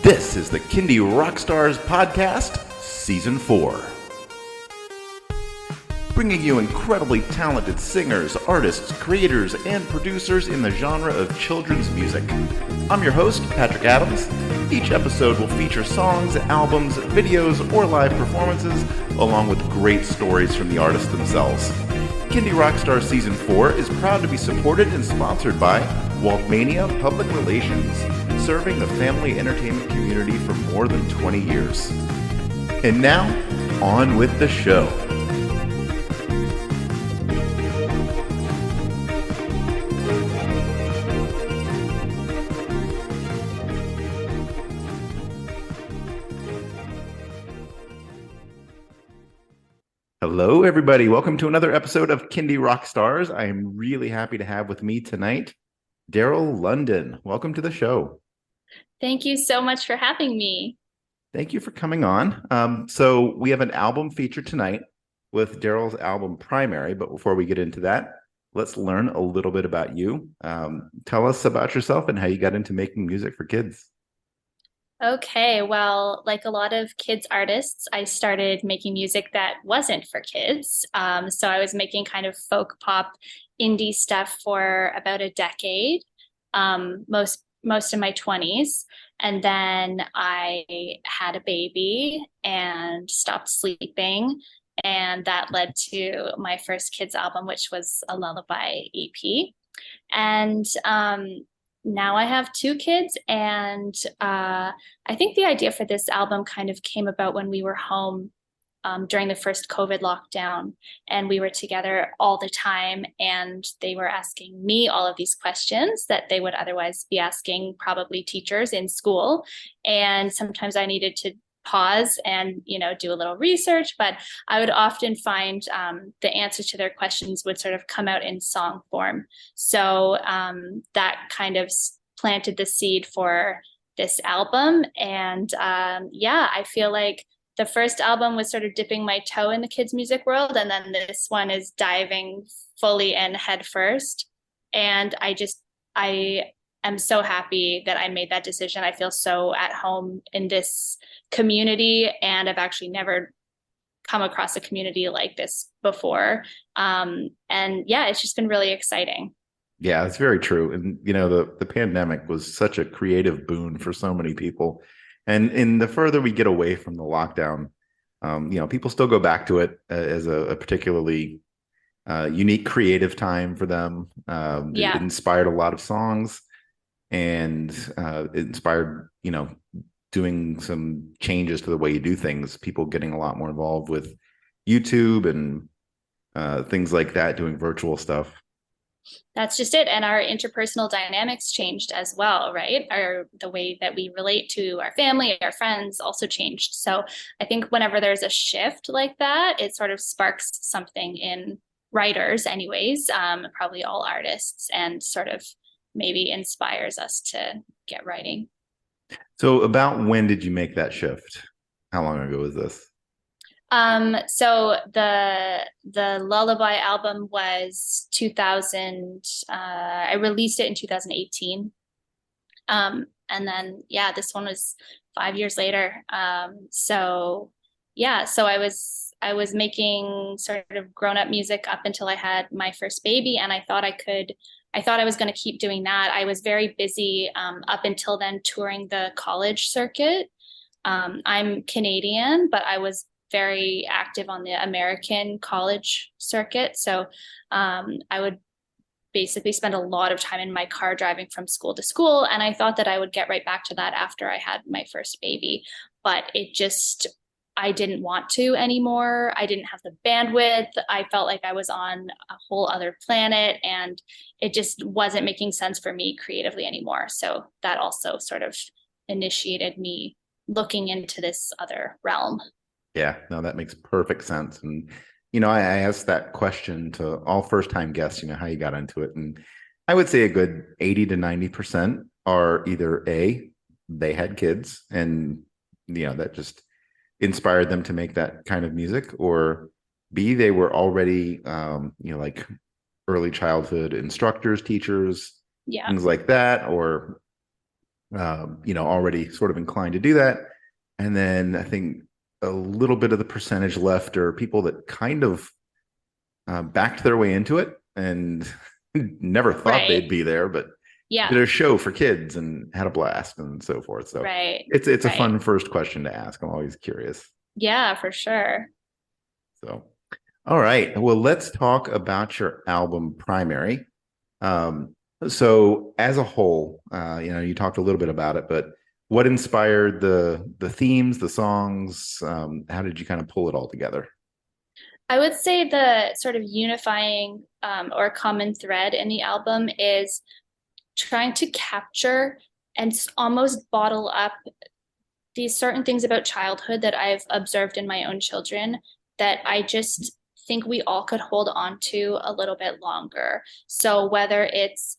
This is the Kindy Rockstars Podcast, Season 4. Bringing you incredibly talented singers, artists, creators, and producers in the genre of children's music. I'm your host, Patrick Adams. Each episode will feature songs, albums, videos, or live performances, along with great stories from the artists themselves. Kindy Rockstars Season 4 is proud to be supported and sponsored by Waltmania Public Relations, serving the family entertainment community for more than 20 years. And now, on with the show. Hello, everybody. Welcome to another episode of Kindy Rockstars. I am really happy to have with me tonight Darrelle London. Welcome to the show. Thank you so much for having me. Thank you for coming on. So we have an album feature tonight with Darrelle's album Primary. But before we get into that, let's learn a little bit about you. Tell us about yourself and how you got into making music for kids. Okay, well, like a lot of kids artists, I started making music that wasn't for kids. So I was making kind of folk pop indie stuff for about a decade, most of my 20s. And then I had a baby and stopped sleeping. And that led to my first kids album, which was a lullaby EP. And now I have two kids, and I think the idea for this album kind of came about when we were home during the first COVID lockdown, and we were together all the time, and they were asking me all of these questions that they would otherwise be asking probably teachers in school. And sometimes I needed to pause and do a little research, but I would often find the answers to their questions would sort of come out in song form. So that kind of planted the seed for this album. And I feel like the first album was sort of dipping my toe in the kids music world, and then this one is diving fully in head first. And I am so happy that I made that decision. I feel so at home in this community, and I've actually never come across a community like this before. It's just been really exciting. Yeah, it's very true. And, the pandemic was such a creative boon for so many people. And the further we get away from the lockdown, people still go back to it as a particularly unique creative time for them. It inspired a lot of songs, and it inspired, doing some changes to the way you do things, people getting a lot more involved with YouTube and things like that, doing virtual stuff. That's just it. And our interpersonal dynamics changed as well, right? The way that we relate to our family, our friends also changed. So I think whenever there's a shift like that, it sort of sparks something in writers anyways, probably all artists, and sort of maybe inspires us to get writing. So about when did you make that shift? How long ago was this? So the Lullaby album was 2000. I released it in 2018. And then this one was 5 years later. So I was making sort of grown-up music up until I had my first baby, and I thought I was going to keep doing that. I was very busy up until then touring the college circuit. I'm Canadian, but I was very active on the American college circuit. So I would basically spend a lot of time in my car driving from school to school. And I thought that I would get right back to that after I had my first baby. But I didn't want to anymore. I didn't have the bandwidth. I felt like I was on a whole other planet, and it just wasn't making sense for me creatively anymore. So that also sort of initiated me looking into this other realm. Yeah, no, that makes perfect sense. And, I asked that question to all first-time guests, how you got into it. And I would say a good 80 to 90% are either A, they had kids and, that just inspired them to make that kind of music, or B, they were already, like early childhood instructors, teachers, things like that, or already sort of inclined to do that. And then I think a little bit of the percentage left are people that kind of backed their way into it and never thought they'd Right. be there, but Yeah. did a show for kids and had a blast and so forth. So Right. it's a Right. fun first question to ask. I'm always curious. Yeah, for sure. So, all right. Well, let's talk about your album Primary. So as a whole, you talked a little bit about it, but what inspired the themes, the songs? How did you kind of pull it all together? I would say the sort of unifying or common thread in the album is trying to capture and almost bottle up these certain things about childhood that I've observed in my own children that I just think we all could hold on to a little bit longer. So whether it's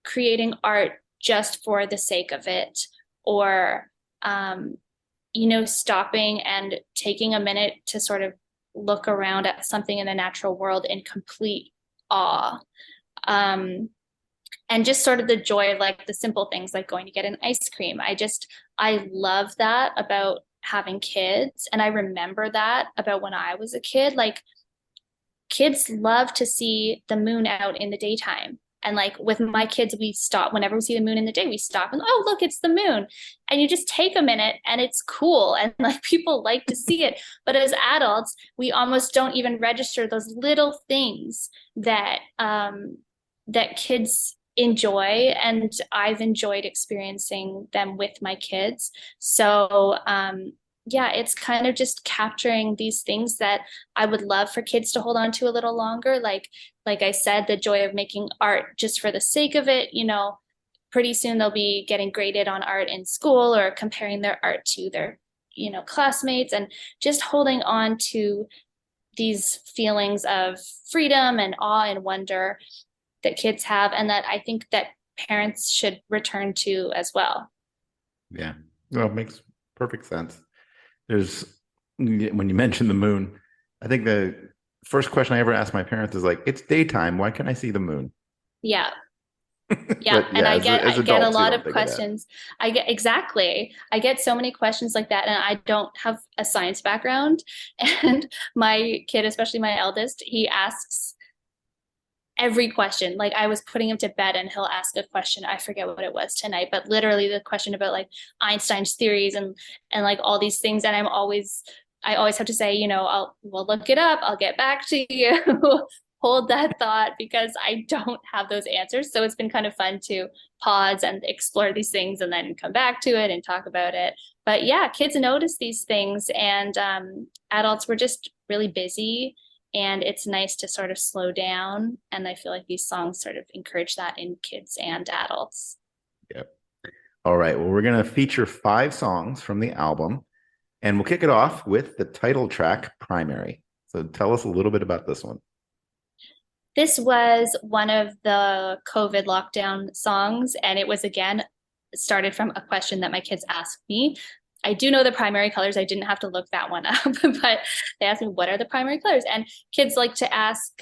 creating art just for the sake of it, or stopping and taking a minute to sort of look around at something in the natural world in complete awe. And just sort of the joy of like the simple things like going to get an ice cream. I love that about having kids. And I remember that about when I was a kid. Like kids love to see the moon out in the daytime. And like with my kids, we stop whenever we see the moon in the day, we stop and, oh, look, it's the moon. And you just take a minute and it's cool. And like people like to see it. But as adults, we almost don't even register those little things that that kids enjoy. And I've enjoyed experiencing them with my kids. So yeah, it's kind of just capturing these things that I would love for kids to hold on to a little longer. Like I said, the joy of making art just for the sake of it. Pretty soon they'll be getting graded on art in school or comparing their art to their, classmates, and just holding on to these feelings of freedom and awe and wonder that kids have, and that I think that parents should return to as well. Yeah, well, it makes perfect sense. When you mentioned the moon, I think the first question I ever asked my parents is like, it's daytime, why can't I see the moon? Yeah. Yeah. And I get a lot of questions. I get so many questions like that. And I don't have a science background. And my kid, especially my eldest, he asks every question. Like I was putting him to bed and he'll ask a question. I forget what it was tonight, but literally the question about like Einstein's theories and like all these things. And I always have to say, we'll look it up. I'll get back to you. Hold that thought, because I don't have those answers. So it's been kind of fun to pause and explore these things and then come back to it and talk about it. But yeah, kids notice these things, and adults were just really busy. And it's nice to sort of slow down. And I feel like these songs sort of encourage that in kids and adults. Yep. All right. Well, we're going to feature 5 songs from the album, and we'll kick it off with the title track, Primary. So tell us a little bit about this one. This was one of the COVID lockdown songs. And it was, again, started from a question that my kids asked me. I do know the primary colors. I didn't have to look that one up, but they asked me, what are the primary colors? And kids like to ask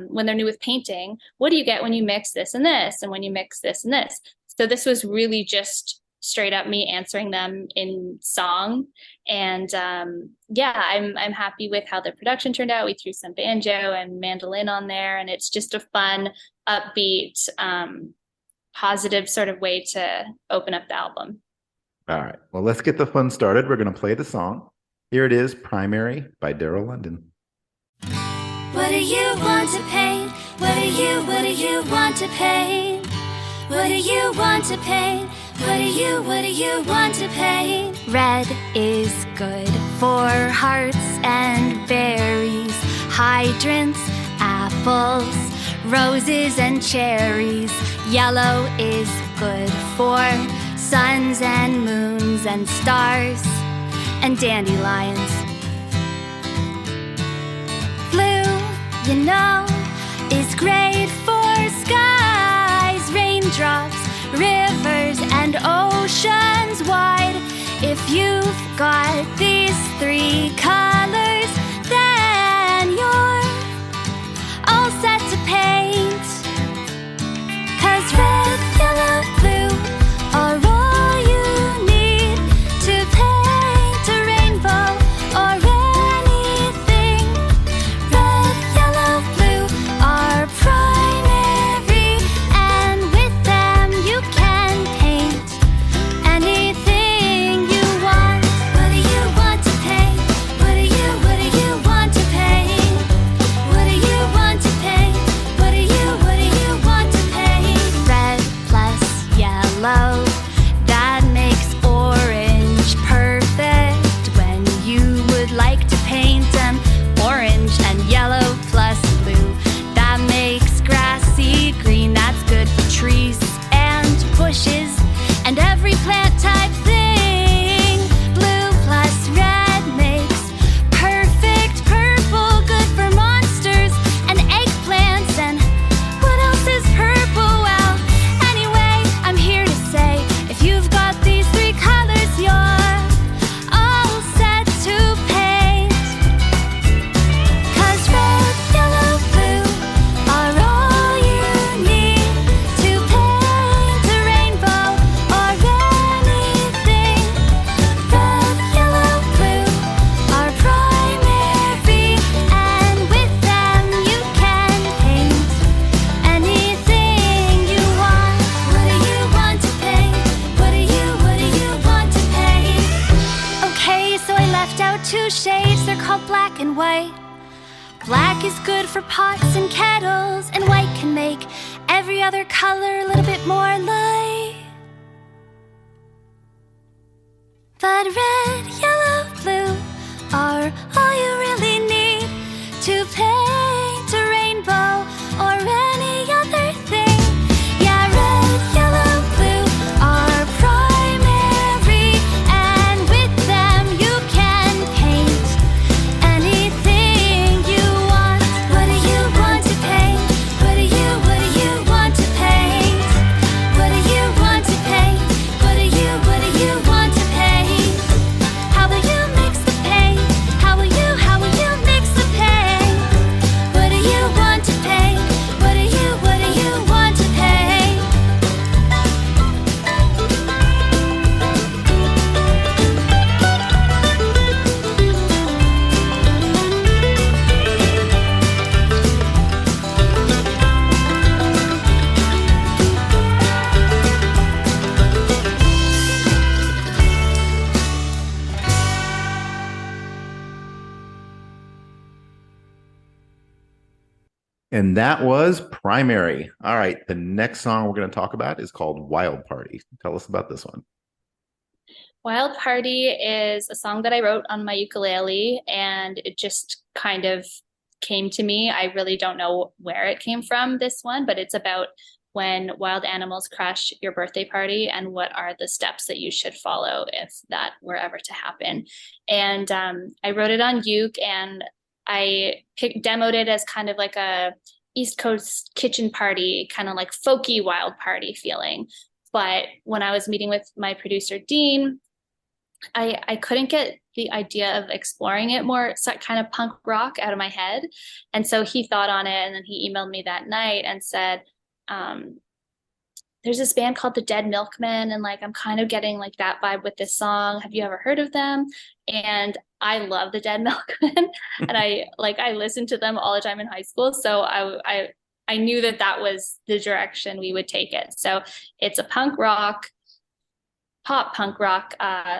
when they're new with painting, what do you get when you mix this and this? And when you mix this and this? So this was really just straight up me answering them in song. And yeah, I'm happy with how the production turned out. We threw some banjo and mandolin on there, and it's just a fun, upbeat, positive sort of way to open up the album. All right. Well, let's get the fun started. We're going to play the song. Here it is, Primary by Darrelle London. What do you want to paint? What do you want to paint? What do you want to paint? What do you want to paint? Red is good for hearts and berries, hydrants, apples, roses and cherries. Yellow is good for suns and moons and stars and dandelions. Blue, is great for skies, raindrops, rivers and oceans wide. If you've got these 3 colors, then you're all set to paint. 'Cause red, yellow, blue are all two shades, they're called black and white. Black is good for pots and kettles, and white can make every other color a little bit more light. But red, yellow, blue are all you really need to paint a rainbow or any other thing. Yeah, red, yellow, blue are primary, and with them you can paint anything you want. What do you want to paint? What do you want to paint? What do you want to paint? What do you want to paint? How will you mix the paint? How will you mix the paint? What do you want to paint? What do you want to paint? And that was Primary. All right, the next song we're going to talk about is called Wild Party. Tell us about this one. Wild Party is a song that I wrote on my ukulele, and it just kind of came to me. I really don't know where it came from, this one, but it's about when wild animals crash your birthday party and what are the steps that you should follow if that were ever to happen. And I wrote it on uke, and I demoed it as kind of like a East Coast kitchen party, kind of like folky wild party feeling. But when I was meeting with my producer, Dean, I couldn't get the idea of exploring it more, kind of punk rock, out of my head. And so he thought on it, and then he emailed me that night and said, there's this band called the Dead Milkmen, and like I'm kind of getting like that vibe with this song. Have you ever heard of them? And I love the Dead Milkmen, and I listened to them all the time in high school. So I knew that was the direction we would take it. So it's a pop punk rock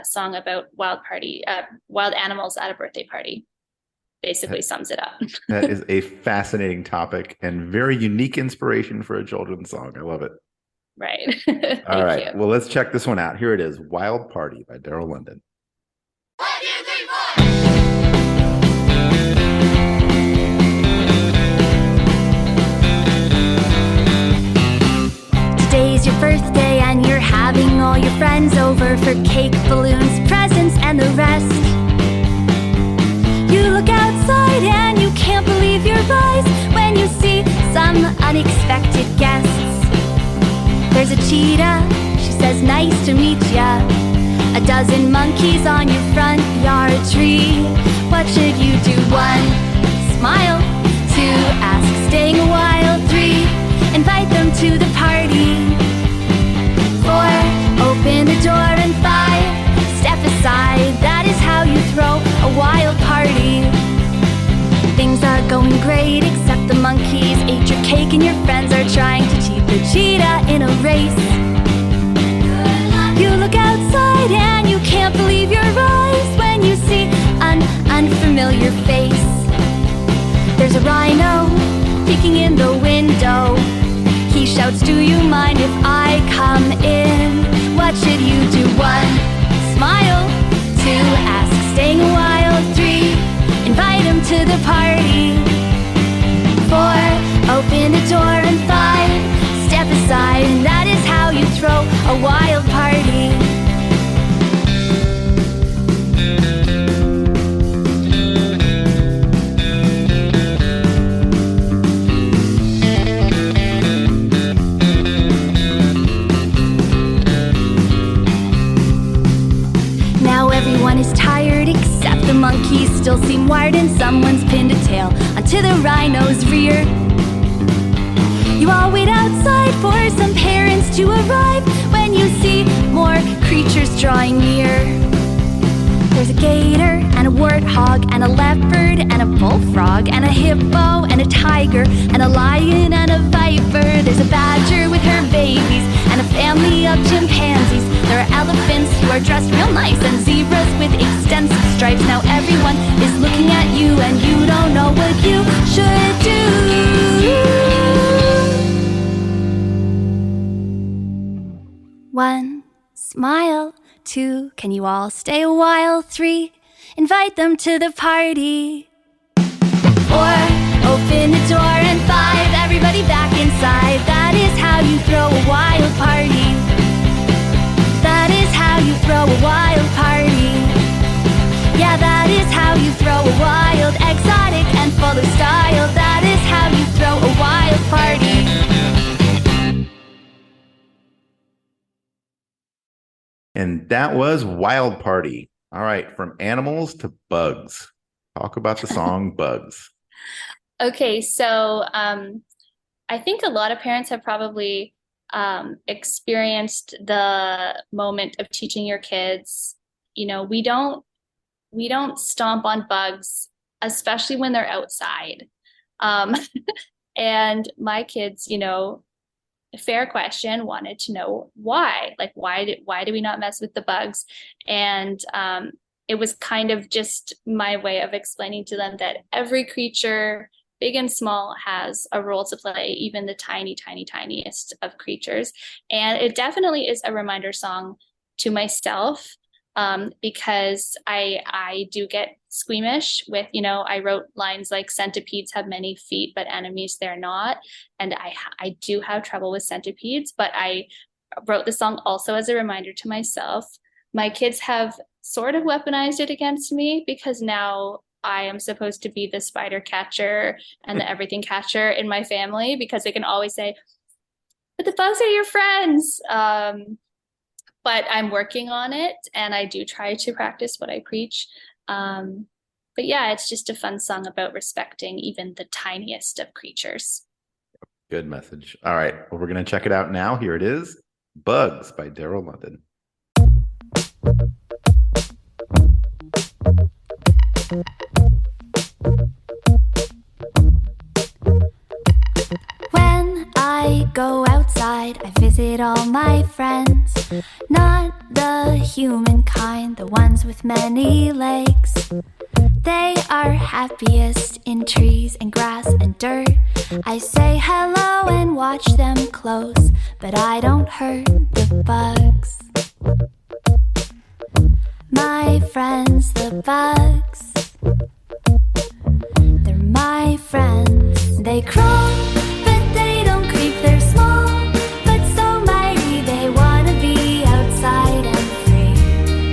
song about wild animals at a birthday party. Basically sums it up. That is a fascinating topic and very unique inspiration for a children's song. I love it. Right. All right. Well, let's check this one out. Here it is, Wild Party by Darrelle London. 1, 2, 3, 4. Today's your birthday and you're having all your friends over for cake, balloons, presents, and the rest. You look outside and you can't believe your eyes when you see some unexpected guests. There's a cheetah, she says nice to meet ya. A dozen monkeys on your front yard tree. What should you do? 1, smile. 2, ask, staying a while. 3, invite them to the party. 4, open the door. And 5, step aside. That is how you throw a wild party. Things are going great, except the monkeys ate your cake and your friends are trying to cheat the cheetah in a race. You look outside and you can't believe your eyes when you see an unfamiliar face. There's a rhino peeking in the window. He shouts, do you mind if I come in? What should you do? 1, smile. 2, ask, staying a while. 3, invite him to the party. 4, open the door. And 5, step aside. And that is how you throw a wild party. Now everyone is tired except the monkeys still seem wired, and someone's pinned a tail onto the rhino's rear. You all wait outside for some parents to arrive when you see more creatures drawing near. There's a gator and a warthog and a leopard and a bullfrog and a hippo and a tiger and a lion and a viper. There's a badger with her babies and a family of chimpanzees, There are elephants who are dressed real nice, and zebras with extensive stripes. Now everyone is looking at you, and you don't know what you should do. 1, smile. 2, can you all stay a while? 3, invite them to the party. 4, open the door. And 5, everybody back inside. That is how you throw a wild party. That is how you throw a wild party. Yeah, that is how you throw a wild, exotic and full of style. That is how you throw a wild party. And that was Wild Party. All right, from animals to bugs. Talk about the song Bugs. Okay, so I think a lot of parents have probably experienced the moment of teaching your kids, we don't stomp on bugs, especially when they're outside. And my kids, fair question, wanted to know why. Like, why do we not mess with the bugs? And it was kind of just my way of explaining to them that every creature, big and small, has a role to play, even the tiniest of creatures. And it definitely is a reminder song to myself, because I do get squeamish with, I wrote lines like centipedes have many feet, but enemies they're not. And I do have trouble with centipedes, but I wrote the song also as a reminder to myself. My kids have sort of weaponized it against me, because now I am supposed to be the spider catcher and the everything catcher in my family, because they can always say, but the bugs are your friends. But I'm working on it, and I do try to practice what I preach. But yeah, it's just a fun song about respecting even the tiniest of creatures. Good message. All right, well, we're going to check it out now. Here it is, Bugs by Darrelle London. When I go outside, I visit all my friends. Not the humankind, the ones with many legs. They are happiest in trees and grass and dirt. I say hello and watch them close, but I don't hurt the bugs. My friends, the bugs, they're my friends. They crawl, but they don't creep. They're small, but so mighty. They wanna be outside and free.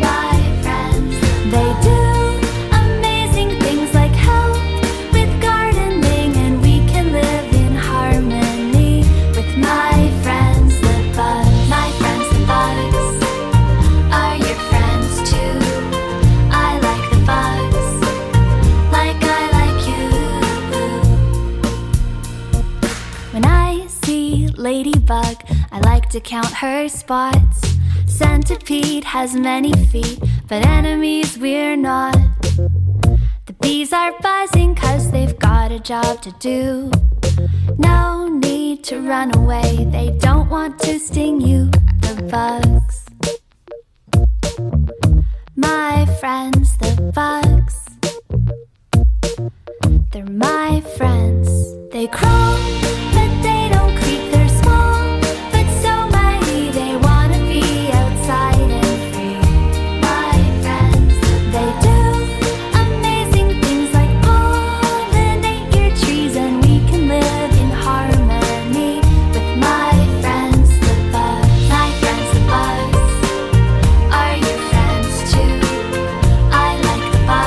My friends, they do amazing things like help with gardening, and we can live in harmony with my friends, the bugs. My friends, the bugs, are your friends too. I like the bugs, like I like you. When I see Ladybug, I like to count her spots. Centipede has many feet, but enemies we're not. The bees are buzzing 'cause they've got a job to do. No need to run away, they don't want to sting you, the bugs. My friends, the bugs, they're my friends. They crawl, but they don't creep. They're small, but so mighty. They wanna be outside and free. My friends, they do amazing things like pollinate your trees, and we can live in harmony with my friends, the bugs. My friends, the bugs, are your friends too. I like the bugs,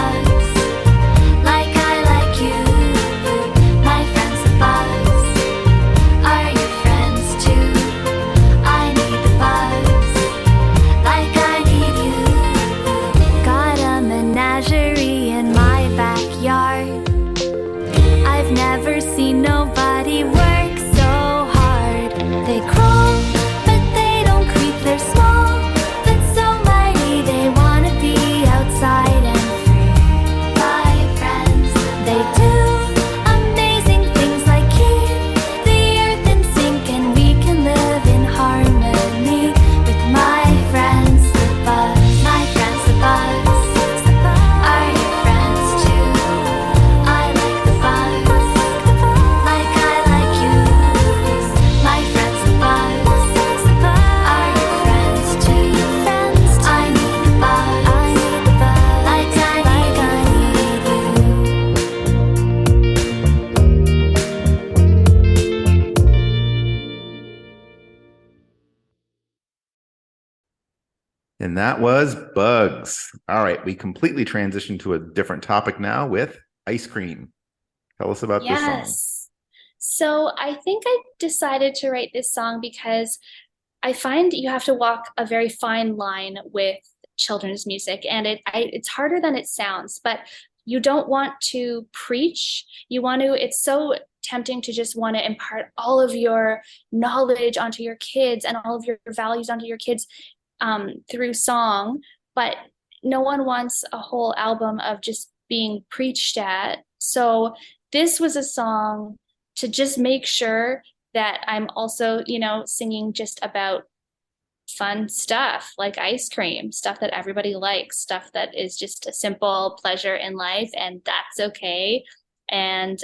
And that was Bugs. All right, we completely transitioned to a different topic now with ice cream. Tell us about this song. Yes. So I think I decided to write this song because I find you have to walk a very fine line with children's music, and it's harder than it sounds, but you don't want to preach. You want to, it's so tempting to just want to impart all of your knowledge onto your kids and all of your values onto your kids through song, but no one wants a whole album of just being preached at. So this was a song to just make sure that I'm also, singing just about fun stuff like ice cream, stuff that everybody likes, stuff that is just a simple pleasure in life, and that's okay. And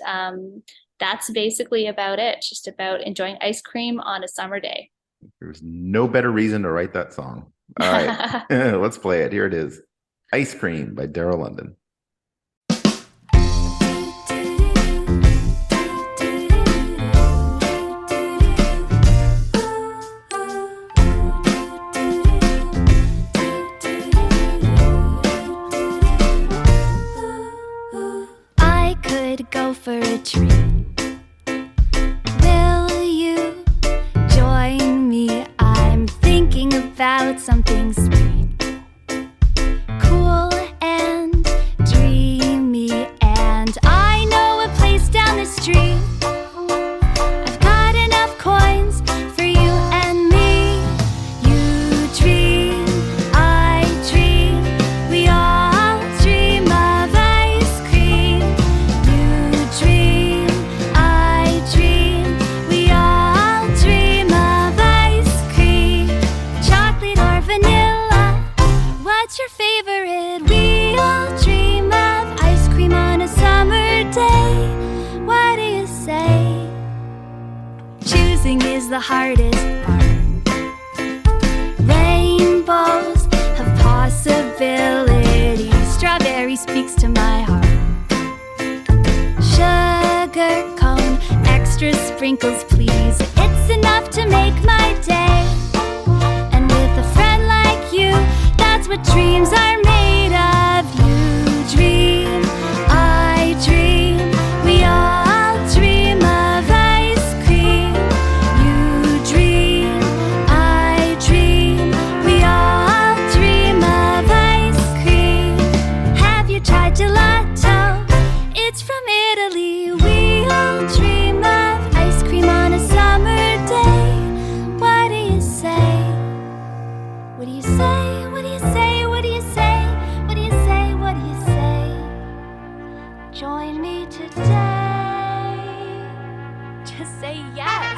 that's basically about it, just about enjoying ice cream on a summer day. There's no better reason to write that song. All right, let's play it. Here it is. Ice Cream by Darrelle London. I could go for a treat. Will you join me? I'm thinking about something sweet, cool and dreamy, and I know a place down the street. I've got enough coins for you and me. You dream, I dream, we all dream of ice cream. You dream, I dream, we all dream of ice cream. Chocolate or vanilla, what's your favorite? We all dream of ice cream on a summer day. What do you say? Choosing is the hardest part. Rainbows have possibilities. Strawberry speaks to my heart. Sugar cone, extra sprinkles please. It's enough to make my day. And with a friend like you, that's what dreams are made of. You dream, I dream, we all dream of ice cream. You dream, I dream, we all dream of ice cream. Have you tried gelato? It's from Italy. We all dream of ice cream on a summer day. What do you say? What do you say? What do you say? What do you say? What do you say? What do you say? Join me today. Just say yes.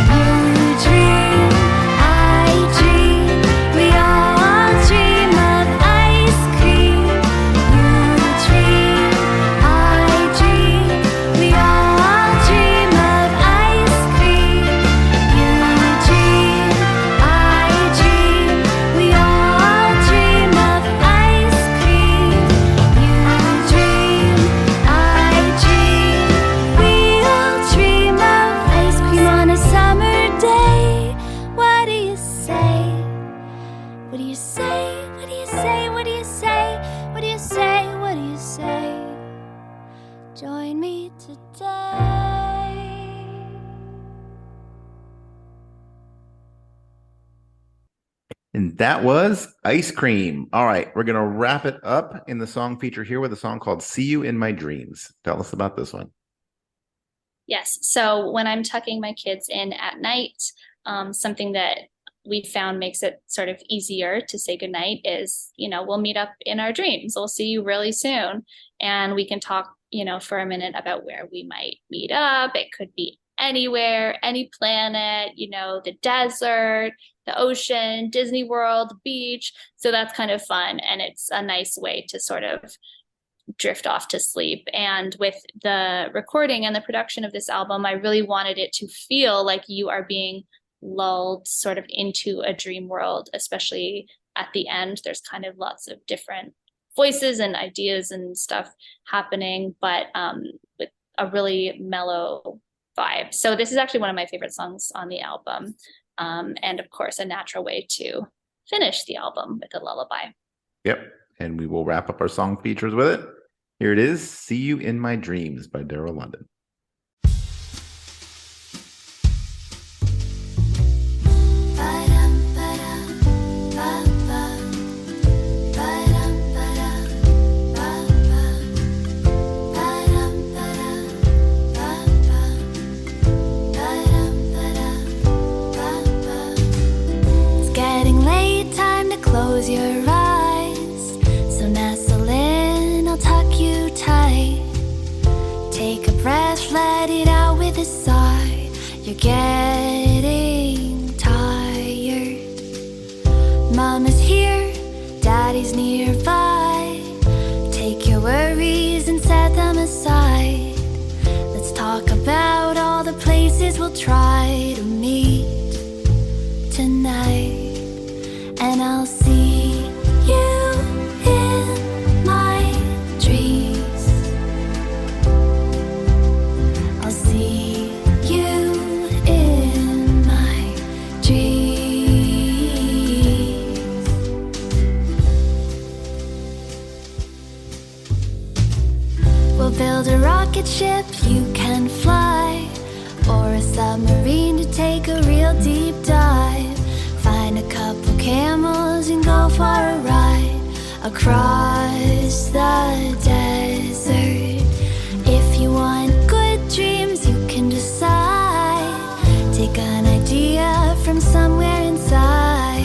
You dream, I dream, we all dream of ice cream. You dream, I dream, we all dream of ice cream. You dream, I dream, we all dream of ice cream. You dream, I dream, we all dream of ice cream on a summer day. What do you say? What do you say? What do you say? What do you say? What do you say? What do you say? Join me today. And that was Ice Cream. All right, we're going to wrap it up in the song feature here with a song called See You in My Dreams. Tell us about this one. Yes. So when I'm tucking my kids in at night, something that we found makes it sort of easier to say goodnight is, we'll meet up in our dreams. We'll see you really soon. And we can talk, for a minute about where we might meet up. It could be anywhere, any planet, the desert, the ocean, Disney World, the beach. So that's kind of fun. And it's a nice way to sort of drift off to sleep. And with the recording and the production of this album, I really wanted it to feel like you are being lulled sort of into a dream world, especially at the end, there's kind of lots of different voices and ideas and stuff happening, but with a really mellow vibe. So this is actually one of my favorite songs on the album. And of course, a natural way to finish the album with a lullaby. Yep. And we will wrap up our song features with it. Here it is, See You in My Dreams by Darrelle London. Close your eyes, so nestle in, I'll tuck you tight. Take a breath, let it out with a sigh. You're getting tired. Mama's here, daddy's nearby. Take your worries and set them aside. Let's talk about all the places we'll try to meet tonight. And I'll see you in my dreams. I'll see you in my dreams. We'll build a rocket ship you can fly, or a submarine to take a real deep dive. Find a couple camels and go for a ride across the desert. If you want good dreams, you can decide. Take an idea from somewhere inside,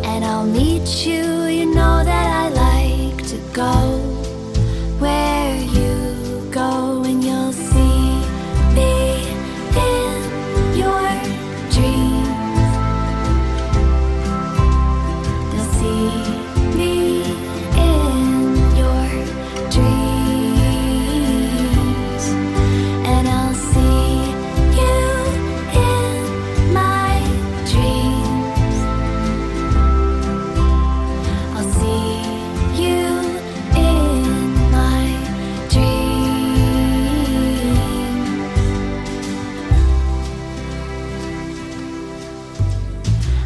and I'll meet you. You know that I like to go where you go, and you'll see me in your dreams.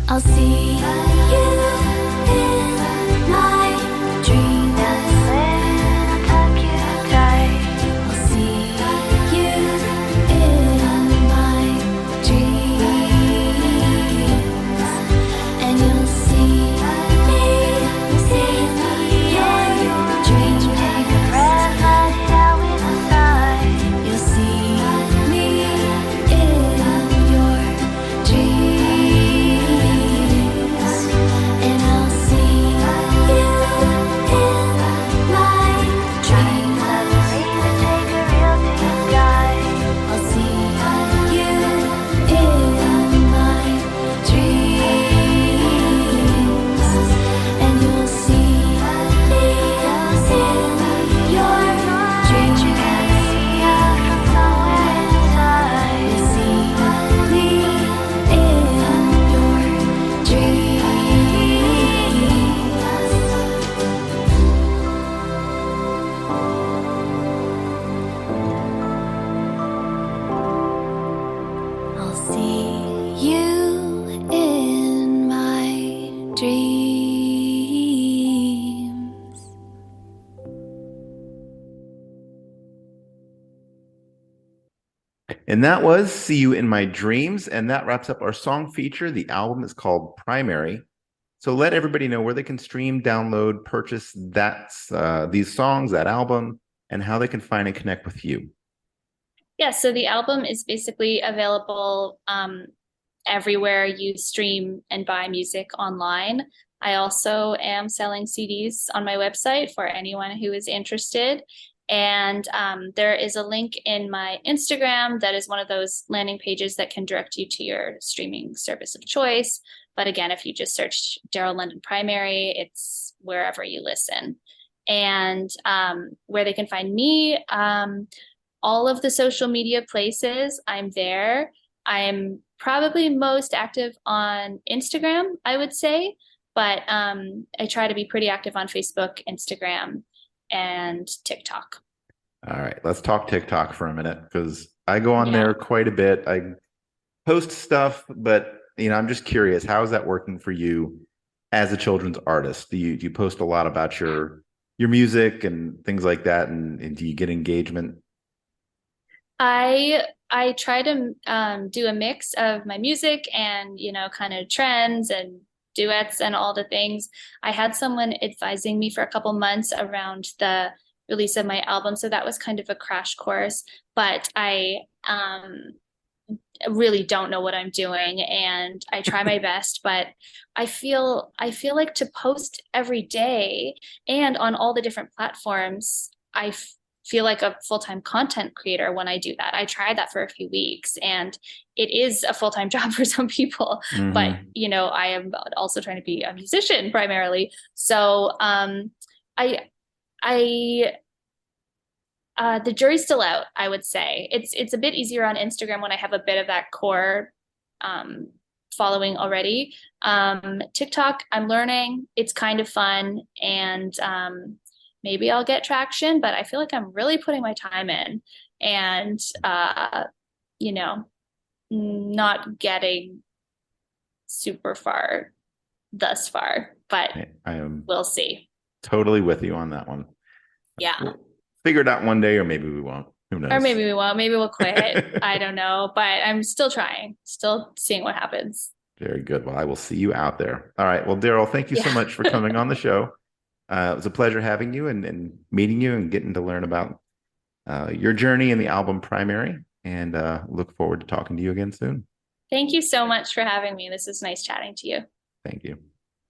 I'll see you in my dreams. I'll tuck you tight. I'll see you in my dreams, and you'll see me in your dreams. Take a breath, let it out with a sigh. You'll see me in your dreams. And I'll see you in my dreams. Submarine to take a real deep dive. I'll see you in my dreams, and you'll see me in your dreams. You can see out from somewhere inside. You'll see me in your dreams. I'll see you in my dreams. And that was See You in My Dreams. And that wraps up our song feature. The album is called Primary. So let everybody know where they can stream, download, purchase these songs, that album, and how they can find and connect with you. Yeah, so the album is basically available everywhere you stream and buy music online. I also am selling CDs on my website for anyone who is interested. And there is a link in my Instagram that is one of those landing pages that can direct you to your streaming service of choice. But again, if you just search Darrelle London Primary, it's wherever you listen. And where they can find me, all of the social media places, I'm there. I'm probably most active on Instagram, I would say, but I try to be pretty active on Facebook, Instagram, and TikTok. All right, let's talk TikTok for a minute because I go on Yeah. there quite a bit. I post stuff, but I'm just curious, how is that working for you as a children's artist? Do you post a lot about your music and things like that, and do you get engagement? I try to do a mix of my music and, kind of trends and duets and all the things. I had someone advising me for a couple months around the release of my album, so that was kind of a crash course. But I really don't know what I'm doing, and I try my best, but I feel like to post every day and on all the different platforms, feel like a full-time content creator when I do that. I tried that for a few weeks, and it is a full-time job for some people, but Hmm. I am also trying to be a musician primarily. So I I the jury's still out, I would say. It's a bit easier on Instagram when I have a bit of that core um, following already. TikTok, I'm learning. It's kind of fun, and maybe I'll get traction, but I feel like I'm really putting my time in and you know, not getting super far thus far, but I am we'll see. totally with you on that one. Yeah. We'll figure it out one day, or maybe we won't. Who Or knows? maybe we won't. Maybe we'll quit. I don't know, but I'm still trying, still seeing what happens. Very good. Well, I will see you out there. All right. Well, Darrelle, thank you so Yeah. much for coming on the show. It was a pleasure having you and meeting you and getting to learn about your journey in the album Primary. And look forward to talking to you again soon. Thank you so much for having me. This is nice chatting to you. Thank you.